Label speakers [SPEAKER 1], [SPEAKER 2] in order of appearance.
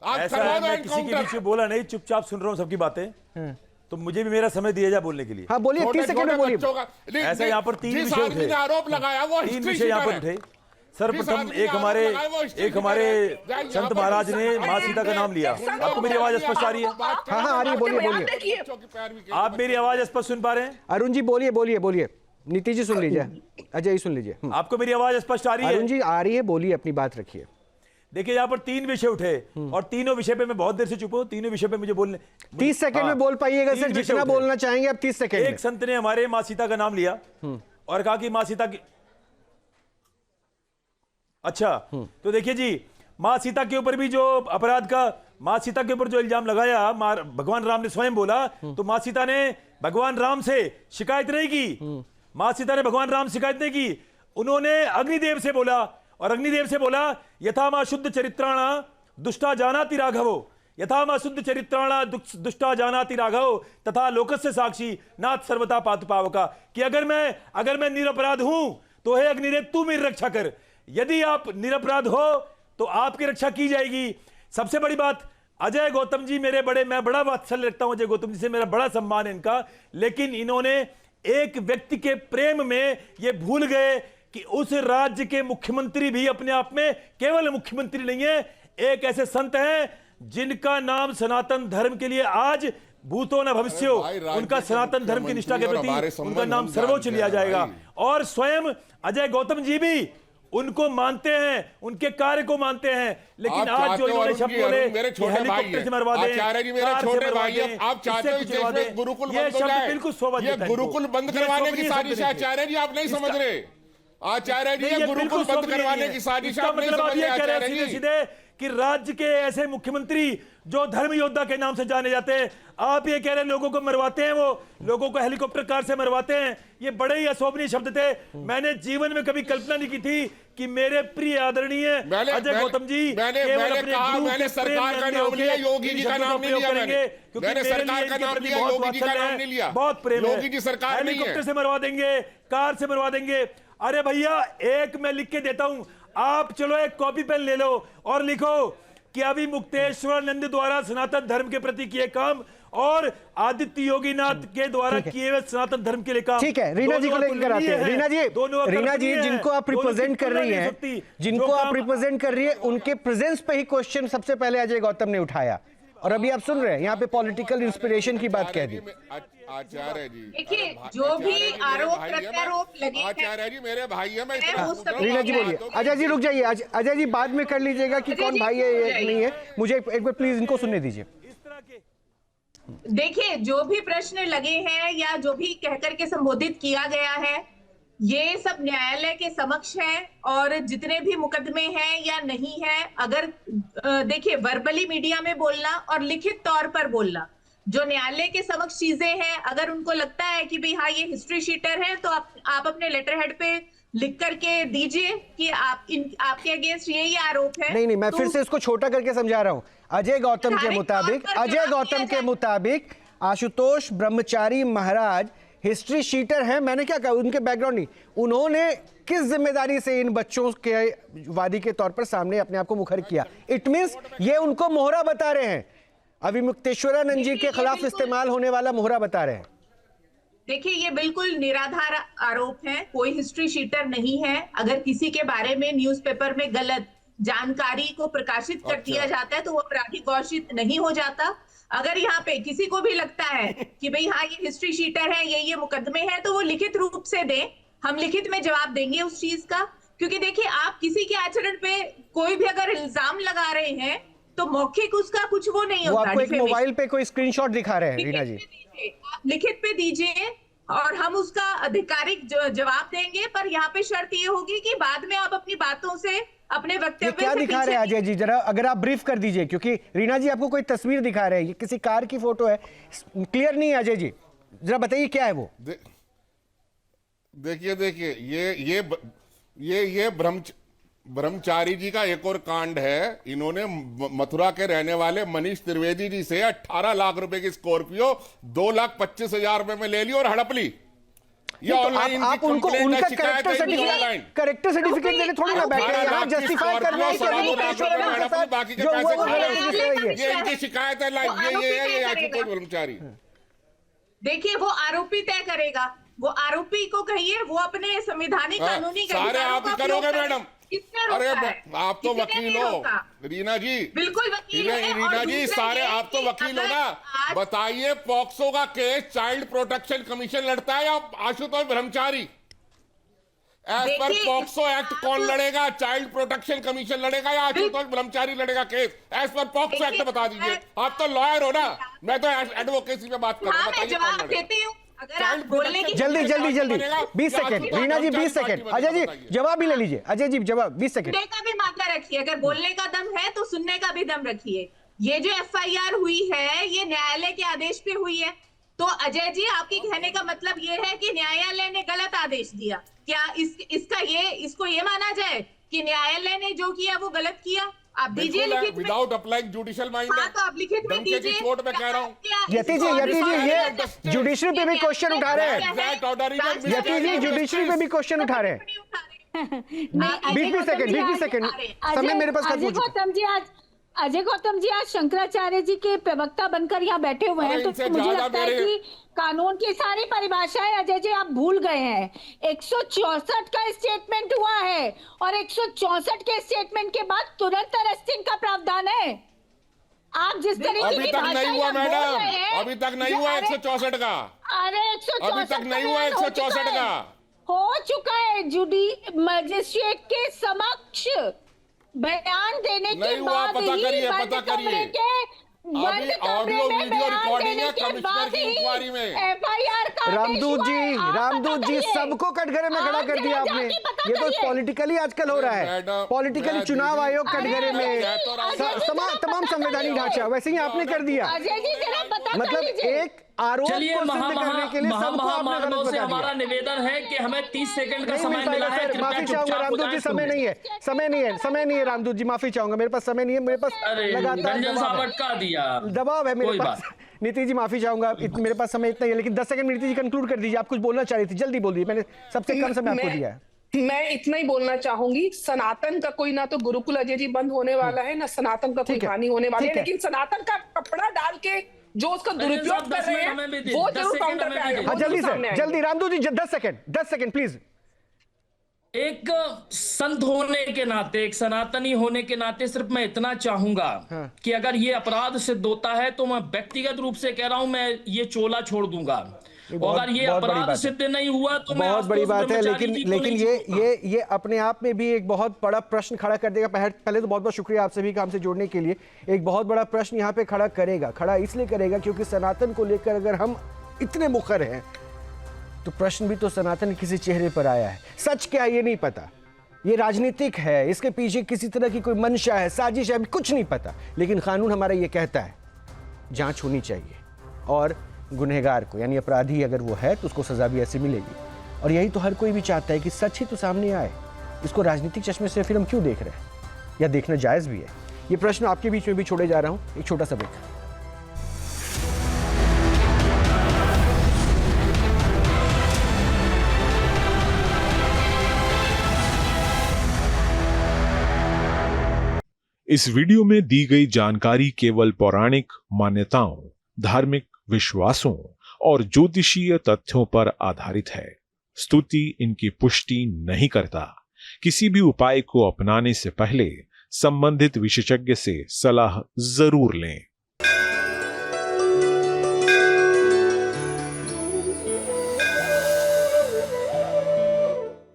[SPEAKER 1] आप
[SPEAKER 2] ऐसा
[SPEAKER 1] करवा
[SPEAKER 2] है,
[SPEAKER 1] दो
[SPEAKER 2] मैं किसी के
[SPEAKER 1] एनकाउंटर।
[SPEAKER 2] पीछे बोला नहीं, चुपचाप सुन रहा हूँ सबकी बातें। तो मुझे भी मेरा समय दिया जाए बोलने के लिए।
[SPEAKER 3] हाँ बोलिए, 30 सेकंड में बोलिए।
[SPEAKER 2] ऐसा यहाँ पर 3 विषय उठे,
[SPEAKER 1] आरोप लगाया वो
[SPEAKER 2] 3 विषय यहाँ पर उठे। सर्वप्रथम एक हमारे संत महाराज ने माँ सीता का नाम लिया। आपको मेरी आवाज स्पष्ट आ रही है?
[SPEAKER 3] हाँ हाँ आ रही है, बोलिए बोलिए।
[SPEAKER 2] आप मेरी आवाज स्पष्ट सुन पा रहे हैं?
[SPEAKER 3] अरुण जी बोलिए बोलिए बोलिए। नीतीश जी सुन लीजिए, अजय जी सुन लीजिए।
[SPEAKER 2] आपको मेरी आवाज स्पष्ट आ रही है?
[SPEAKER 3] अरुण जी आ रही है, बोलिए, अपनी बात रखिए।
[SPEAKER 2] देखिए यहाँ पर 3 विषय उठे और तीनों विषय पे मैं बहुत देर से चुप हूं। तीनों विषय पे मुझे बोलने
[SPEAKER 3] 30 सेकंड में बोल पाइएगा सर, जितना बोलना चाहेंगे आप 30 सेकंड में।
[SPEAKER 2] एक संत ने हमारे माँ सीता का नाम लिया और कहा कि माँ सीता की, अच्छा तो देखिए जी, माँ सीता के ऊपर भी जो अपराध का, माँ सीता के ऊपर जो इल्जाम लगाया भगवान राम ने स्वयं बोला, तो माँ सीता ने भगवान राम से शिकायत नहीं की। माँ सीता ने भगवान राम शिकायत नहीं की, उन्होंने अग्निदेव से बोला और अग्निदेव से बोला यथा मां शुद्ध चरित्राणा दुष्टा जानाति राघवो, यथा मां शुद्ध चरित्राणा दुष्टा जानाति राघवो तथा लोकस्य साक्षी नाथ सर्वथा पातु पावका, कि अगर मैं निरपराध हूं तो हे अग्निदेव तू मेरी रक्षा कर, यदि आप निरपराध हो तो आपकी रक्षा की जाएगी। सबसे बड़ी बात, अजय गौतम जी मैं बड़ा वात्सल्य रखता हूं अजय गौतम जी से, मेरा बड़ा सम्मान है इनका, लेकिन इन्होंने एक व्यक्ति के प्रेम में ये भूल गए कि उस राज्य के मुख्यमंत्री भी अपने आप में केवल मुख्यमंत्री नहीं है, एक ऐसे संत हैं जिनका नाम सनातन धर्म के लिए आज भूतो न भविष्यो, उनका सनातन धर्म की निष्ठा के प्रति उनका नाम सर्वोच्च लिया जाएगा। और स्वयं अजय गौतम जी भी उनको मानते हैं, उनके कार्य को मानते हैं, लेकिन आज जो इन्होंने शब्द बोले हेलीकॉप्टर से मरवा दें,
[SPEAKER 1] आप चाहते हो इस देश में गुरुकुल बंद हो जाए,
[SPEAKER 2] बिल्कुल सोबत
[SPEAKER 1] ये गुरुकुल बंद करवाने की साजिश है आचार्य जी, आप नहीं समझ रहे आचार्य जी, ये गुरुकुल बंद करवाने की साजिश आप नहीं समझ रहे आचार्य जी।
[SPEAKER 2] सीधे कि राज्य के ऐसे मुख्यमंत्री जो धर्म योद्धा के नाम से जाने जाते हैं, आप ये कह रहे हैं लोगों को मरवाते हैं, वो लोगों को हेलीकॉप्टर कार से मरवाते हैं, ये बड़े ही अशोभनीय शब्द थे। मैंने जीवन में कभी कल्पना नहीं की थी कि मेरे प्रिय आदरणीय अजय गौतम जी
[SPEAKER 1] मैंने सरकार का नाम लिया, योगी जी का नाम नहीं लिया, मैंने सरकार का नाम लिया, योगी जी का नाम नहीं लिया,
[SPEAKER 2] बहुत प्रेम,
[SPEAKER 1] योगी जी सरकार नहीं है।
[SPEAKER 2] हेलीकॉप्टर से मरवा देंगे, कार से मरवा देंगे। अरे भैया एक मैं लिख के देता हूं, आप चलो एक कॉपी पेन ले लो और लिखो कि अभी मुक्तेश्वरानंद द्वारा सनातन धर्म के प्रति किए काम और आदित्य योगीनाथ के द्वारा किए हुए सनातन धर्म के लिए काम।
[SPEAKER 3] ठीक है, रीना जी को लेकर आते हैं। रीना जी जिनको आप रिप्रेजेंट कर रही हैं, जिनको आप रिप्रेजेंट कर रही है, उनके प्रेजेंस पे ही क्वेश्चन सबसे पहले अजय गौतम ने उठाया और अभी आप सुन रहे हैं यहाँ पे पॉलिटिकल इंस्पिरेशन की बात कह दी।
[SPEAKER 1] आचार्य जी
[SPEAKER 4] देखिए, जो भी आरोप प्रत्यारोप लगे हैं,
[SPEAKER 1] आचार्य जी मेरे भाई है, मैं
[SPEAKER 3] रीना जी बोलिए। अजय जी रुक जाइए, अजय जी बाद में कर लीजिएगा कि कौन भाई है ये नहीं है, मुझे एक बार प्लीज इनको सुनने दीजिए।
[SPEAKER 4] देखिए, जो भी प्रश्न लगे हैं या जो भी कहकर के संबोधित किया गया है, ये सब न्यायालय के समक्ष है और जितने भी मुकदमे हैं या नहीं है, अगर देखिए वर्बली मीडिया में बोलना और लिखित तौर पर बोलना, जो न्यायालय के समक्ष चीजें हैं, अगर उनको लगता है कि भाई हाँ ये हिस्ट्री शीटर है, तो आप अपने लेटर हेड पे लिख करके दीजिए कि आपके अगेंस्ट यही आरोप है।
[SPEAKER 3] नहीं, मैं फिर से इसको छोटा करके समझा रहा हूं। अजय गौतम के मुताबिक आशुतोष ब्रह्मचारी महाराज हिस्ट्री शीटर हैं। मैंने क्या कहा, उनके बैकग्राउंड नहीं, उन्होंने किस जिम्मेदारी से इन बच्चों के वादी के तौर पर सामने अपने आप को मुखर किया। इट मींस ये उनको मोहरा बता रहे हैं, अभी मुक्तेश्वरानंद जी के खिलाफ इस्तेमाल होने वाला मोहरा बता रहे हैं।
[SPEAKER 4] देखिए, ये बिल्कुल निराधार आरोप है, कोई हिस्ट्री शीटर नहीं है। अगर किसी के बारे में न्यूज़पेपर में गलत जानकारी को प्रकाशित कर दिया जाता है तो वो अपराधी घोषित नहीं हो जाता। अगर यहाँ पे किसी को भी लगता है कि भाई हाँ ये हिस्ट्री शीटर है, ये मुकदमे हैं, तो वो लिखित रूप से दें, हम लिखित में जवाब देंगे उस चीज का। क्योंकि देखिए, आप किसी के आचरण पे कोई भी अगर इल्जाम लगा रहे हैं तो मौखिक उसका कुछ वो नहीं होता।
[SPEAKER 3] आपको एक मोबाइल पे कोई स्क्रीनशॉट दिखा रहे हैं रीना जी,
[SPEAKER 4] आप लिखित पे दीजिए और हम उसका आधिकारिक जवाब देंगे, पर यहाँ पे शर्त ये होगी कि बाद में आप अपनी बातों से, अपने वक्तव्य से
[SPEAKER 3] क्या दिखा रहे हैं अजय जी, जरा अगर आप ब्रीफ कर दीजिए, क्योंकि रीना जी आपको कोई तस्वीर दिखा रहे हैं, ये किसी कार की फोटो है, क्लियर नहीं है। अजय जी जरा बताइए क्या है वो।
[SPEAKER 1] देखिए ये ब्रह्मचारी जी का एक और कांड है। इन्होंने मथुरा के रहने वाले मनीष त्रिवेदी जी से 18 लाख रुपए की स्कॉर्पियो 2,25,000 रुपए में ले ली और हड़प ली। ये ऑनलाइन
[SPEAKER 3] आप उनको उनका करेक्टर सर्टिफिकेट देके थोड़ी ना बैठे हैं, जस्टिफाई करना है कि
[SPEAKER 4] विषय
[SPEAKER 1] ये
[SPEAKER 4] है।
[SPEAKER 1] इनकी शिकायत है,
[SPEAKER 4] वो
[SPEAKER 1] ये
[SPEAKER 4] आरोपी
[SPEAKER 1] है
[SPEAKER 4] तय
[SPEAKER 1] आशुतोष
[SPEAKER 4] करेगा।
[SPEAKER 1] ब्रह्मचारी।
[SPEAKER 4] देखिए वो आरोपी तय करेगा, वो आरोपी को कहिए वो अपने संवैधानिक
[SPEAKER 1] हाँ,
[SPEAKER 4] कानूनी
[SPEAKER 1] सारे
[SPEAKER 4] अधिकारों
[SPEAKER 1] आप ही
[SPEAKER 4] का उपयोग
[SPEAKER 1] करोगे
[SPEAKER 4] करे।
[SPEAKER 1] मैडम।
[SPEAKER 4] किसने
[SPEAKER 1] अरे
[SPEAKER 4] रोका है?
[SPEAKER 1] आप तो
[SPEAKER 4] किसी ने
[SPEAKER 1] वकील
[SPEAKER 4] नहीं
[SPEAKER 1] हो
[SPEAKER 4] रोका।
[SPEAKER 1] रीना जी,
[SPEAKER 4] बिल्कुल वकील है। और
[SPEAKER 1] रीना जी
[SPEAKER 4] दूसरा
[SPEAKER 1] सारे
[SPEAKER 4] ये
[SPEAKER 1] आप तो
[SPEAKER 4] कि
[SPEAKER 1] वकील हो
[SPEAKER 4] अगर
[SPEAKER 1] ना,
[SPEAKER 4] आज-
[SPEAKER 1] बताइए पॉक्सो का केस चाइल्ड प्रोटेक्शन कमीशन लड़ता है या आशुतोष ब्रह्मचारी? एज पर
[SPEAKER 4] देखिए,
[SPEAKER 1] पॉक्सो एक्ट कौन लड़ेगा? चाइल्ड प्रोटेक्शन कमीशन लड़ेगा या आशुतोष ब्रह्मचारी लड़ेगा case? As per POCSO act
[SPEAKER 4] देखिए,
[SPEAKER 1] बता दीजिए। आप तो लॉयर हो ना, मैं तो एडवोकेसी पे बात कर रहा
[SPEAKER 4] हाँ
[SPEAKER 1] हूं।
[SPEAKER 4] मैं
[SPEAKER 1] बताइए कौन
[SPEAKER 4] जवाब
[SPEAKER 1] लड़ेगा?
[SPEAKER 4] देती हूँ। अगर आप
[SPEAKER 1] चाइल्ड
[SPEAKER 4] बोलने की
[SPEAKER 1] प्रोटेक्शन
[SPEAKER 3] जल्दी जल्दी जल्दी
[SPEAKER 1] बनेगा,
[SPEAKER 3] 20
[SPEAKER 1] या
[SPEAKER 3] सेकंड
[SPEAKER 1] आशुतोष
[SPEAKER 3] रीना जी, 20
[SPEAKER 1] ब्रह्मचारी
[SPEAKER 3] सेकंड।
[SPEAKER 1] पार्टी
[SPEAKER 3] अजय जी
[SPEAKER 1] बनेगा?
[SPEAKER 3] जवाब भी ले लीजिए। अजय जी जवाब 20 सेकंड।
[SPEAKER 4] सुनने का भी मामला रखिए, अगर बोलने का दम है तो सुनने का भी दम रखिए। ये जो एफआईआर हुई है ये न्यायालय के आदेश पे हुई है, तो अजय जी आपकी कहने का मतलब ये है कि न्यायालय ने गलत आदेश दिया क्या? इसको ये माना जाए कि न्यायालय ने जो किया वो गलत किया? आप दीजिए लिखित में।
[SPEAKER 1] Without applying judicial mind.
[SPEAKER 4] हाँ तो आप लिखित में
[SPEAKER 1] धमकी की
[SPEAKER 4] दीजिए।
[SPEAKER 1] चोट में कह रहा हूँ।
[SPEAKER 3] यति जी ये जुडिशरी पे भी क्वेश्चन उठा रहे हैं।
[SPEAKER 1] Exact order is a
[SPEAKER 3] Yati ji judiciary पे भी क्वेश्चन उठा रहे हैं।
[SPEAKER 5] नहीं,
[SPEAKER 3] 20 सेकंड समय मेरे पास खत्म हो चुका।
[SPEAKER 5] अजय गौतम जी आज शंकराचार्य जी के प्रवक्ता बनकर यहाँ बैठे हुए हैं,
[SPEAKER 1] अरे
[SPEAKER 5] तो
[SPEAKER 1] इनसे
[SPEAKER 5] मुझे
[SPEAKER 1] ज्यादा
[SPEAKER 5] लगता है
[SPEAKER 1] मेरे-
[SPEAKER 5] कि कानून की सारी परिभाषाएं अजय जी आप भूल गए हैं। 164 का स्टेटमेंट हुआ है और 164 के स्टेटमेंट के बाद तुरंत अरेस्टिंग का प्रावधान है। आप जिस तरीके
[SPEAKER 1] अभी
[SPEAKER 5] की
[SPEAKER 1] तक
[SPEAKER 5] भाषा
[SPEAKER 1] नहीं हुआ
[SPEAKER 5] यहाँ बोल रहे
[SPEAKER 1] मैडम,
[SPEAKER 5] हैं,
[SPEAKER 1] अभी तक नहीं हुआ 164 का।
[SPEAKER 5] अरे 164
[SPEAKER 1] अभी तक नहीं हुआ
[SPEAKER 5] का
[SPEAKER 1] 164 का।
[SPEAKER 5] हो चुका है। मजिस्ट्रेट के समक्ष बयान देने के
[SPEAKER 1] नहीं हुआ,
[SPEAKER 5] बाद
[SPEAKER 1] पता
[SPEAKER 5] ही
[SPEAKER 1] करिए,
[SPEAKER 5] बंद
[SPEAKER 1] पता करिए।
[SPEAKER 5] कमरे के बंद
[SPEAKER 1] अभी
[SPEAKER 5] कमरे
[SPEAKER 1] ऑडियो
[SPEAKER 5] में
[SPEAKER 1] वीडियो
[SPEAKER 5] बयान
[SPEAKER 1] रिकॉर्डिंग
[SPEAKER 5] देने
[SPEAKER 1] है
[SPEAKER 5] के
[SPEAKER 1] कमिश्नर
[SPEAKER 5] बाद
[SPEAKER 1] की
[SPEAKER 5] ही
[SPEAKER 1] इंक्वायरी में।
[SPEAKER 5] एफआईआर का आदेश
[SPEAKER 3] रामदूत
[SPEAKER 5] हुआ
[SPEAKER 3] जी
[SPEAKER 5] है। आप
[SPEAKER 3] रामदूत
[SPEAKER 5] पता
[SPEAKER 3] जी
[SPEAKER 5] करिए।
[SPEAKER 3] सबको कटघरे में खड़ा
[SPEAKER 5] आप
[SPEAKER 3] कर दिया
[SPEAKER 5] जरा
[SPEAKER 3] आपने।
[SPEAKER 5] जाके पता
[SPEAKER 3] ये तो
[SPEAKER 5] करिए।
[SPEAKER 3] पॉलिटिकली आजकल हो रहा है।
[SPEAKER 1] मैडम,
[SPEAKER 3] पॉलिटिकली
[SPEAKER 1] मैं
[SPEAKER 3] चुनाव
[SPEAKER 1] दीदी-
[SPEAKER 3] आयोग कटघरे
[SPEAKER 5] अरे
[SPEAKER 3] में
[SPEAKER 5] अजय जी,
[SPEAKER 3] तमाम संवैधानिक ढांचा वैसे ही आपने कर दिया।
[SPEAKER 5] अजय जी जरा पता
[SPEAKER 3] मतलब
[SPEAKER 5] कर लीजिए।
[SPEAKER 3] एक आरोप को
[SPEAKER 6] चलिए
[SPEAKER 3] सिद्ध करने के लिए सबको आपने
[SPEAKER 6] महामानव
[SPEAKER 3] गलत
[SPEAKER 6] से
[SPEAKER 3] बता
[SPEAKER 6] हमारा
[SPEAKER 3] दिया।
[SPEAKER 6] निवेदन है कि हमें 30 सेकंड का
[SPEAKER 3] नहीं मिल
[SPEAKER 6] समय मिला
[SPEAKER 3] पाएगा
[SPEAKER 6] है।
[SPEAKER 3] सर,
[SPEAKER 6] कृपया
[SPEAKER 3] माफी चाहूंगा
[SPEAKER 6] चुपचाप हो
[SPEAKER 3] रामदूत जी,
[SPEAKER 6] जाएं।
[SPEAKER 3] समय नहीं है, समय नहीं है रामदूत जी, माफी चाहूंगा, मेरे पास समय नहीं है, मेरे पास
[SPEAKER 6] अरे
[SPEAKER 3] लगातार
[SPEAKER 6] रंजन
[SPEAKER 3] दबाव
[SPEAKER 6] साहब
[SPEAKER 3] है।
[SPEAKER 6] अटका दिया।
[SPEAKER 3] दबाव है मेरे
[SPEAKER 6] कोई
[SPEAKER 3] पास। नीति जी माफी चाहूंगा, मेरे पास समय इतना ही है, लेकिन 10 सेकंड नीति जी कंक्लूड कर दीजिए। आप कुछ बोलना चाह रही थी, जल्दी बोल दीजिए, मैंने सबसे कम समय आपको दिया है।
[SPEAKER 7] मैं इतना ही बोलना चाहूंगी, सनातन का कोई ना तो गुरुकुल अजय जी बंद होने वाला है, ना सनातन का कोई
[SPEAKER 3] ठीक है,
[SPEAKER 7] हानि होने वाली
[SPEAKER 3] ठीक
[SPEAKER 7] है,
[SPEAKER 3] है।
[SPEAKER 7] लेकिन सनातन का कपड़ा डाल के जो उसका दुरुपयोग
[SPEAKER 6] साहब,
[SPEAKER 7] कर
[SPEAKER 6] 10
[SPEAKER 7] रहे
[SPEAKER 6] मिनट
[SPEAKER 7] हैं
[SPEAKER 6] हमें भी दे,
[SPEAKER 7] वो
[SPEAKER 6] 10
[SPEAKER 7] जरूर
[SPEAKER 6] सेकंड
[SPEAKER 7] काउंटर
[SPEAKER 6] हमें
[SPEAKER 7] पे
[SPEAKER 6] भी
[SPEAKER 7] आएगा।
[SPEAKER 6] दे।
[SPEAKER 3] हाँ
[SPEAKER 7] वो
[SPEAKER 3] जल्दी
[SPEAKER 7] जरूर सामने
[SPEAKER 3] से
[SPEAKER 7] आएगा।
[SPEAKER 3] जल्दी रामदूत जी 10 सेकंड प्लीज।
[SPEAKER 6] एक संत होने के नाते, एक सनातनी होने के नाते सिर्फ मैं इतना चाहूंगा कि अगर ये अपराध सिद्ध होता है तो मैं व्यक्तिगत रूप से कह रहा हूं, मैं ये चोला छोड़ दूंगा। और अगर ये
[SPEAKER 3] बहुत बड़ी बात
[SPEAKER 6] अपराध
[SPEAKER 3] है।
[SPEAKER 6] सिद्ध नहीं हुआ तो मैं
[SPEAKER 3] बहुत बड़ी
[SPEAKER 6] आशुतोष
[SPEAKER 3] बात है,
[SPEAKER 6] ब्रह्मचारी
[SPEAKER 3] लेकिन
[SPEAKER 6] जी को
[SPEAKER 3] लेकिन
[SPEAKER 6] नहीं छोड़ूंगा।
[SPEAKER 3] ये अपने आप में भी एक बहुत बड़ा प्रश्न खड़ा कर देगा। पहले तो बहुत बहुत शुक्रिया आप सभी का हमसे जुड़ने के लिए। एक बहुत बड़ा प्रश्न यहाँ पे खड़ा इसलिए करेगा क्योंकि सनातन को लेकर अगर हम इतने मुखर हैं तो प्रश्न भी तो सनातन के किसी चेहरे पर आया है। सच क्या है ये नहीं पता, ये राजनीतिक है, इसके पीछे किसी तरह की कोई मंशा है, साजिश है, अभी कुछ नहीं पता, लेकिन कानून हमारा ये कहता है जांच होनी चाहिए और गुनहगार को, यानी अपराधी अगर वो है तो उसको सजा भी ऐसी मिलेगी। और यही तो हर कोई भी चाहता है कि सच ही तो सामने आए। इसको राजनीतिक चश्मे से फिर हम क्यों देख रहे हैं, या देखना जायज़ भी है? ये प्रश्न आपके बीच में भी छोड़े जा रहा हूं। एक छोटा सा ब्रेक।
[SPEAKER 8] इस वीडियो में दी गई जानकारी केवल पौराणिक मान्यताओं, धार्मिक विश्वासों और ज्योतिषीय तथ्यों पर आधारित है। स्तुति इनकी पुष्टि नहीं करता। किसी भी उपाय को अपनाने से पहले संबंधित विशेषज्ञ से सलाह जरूर लें।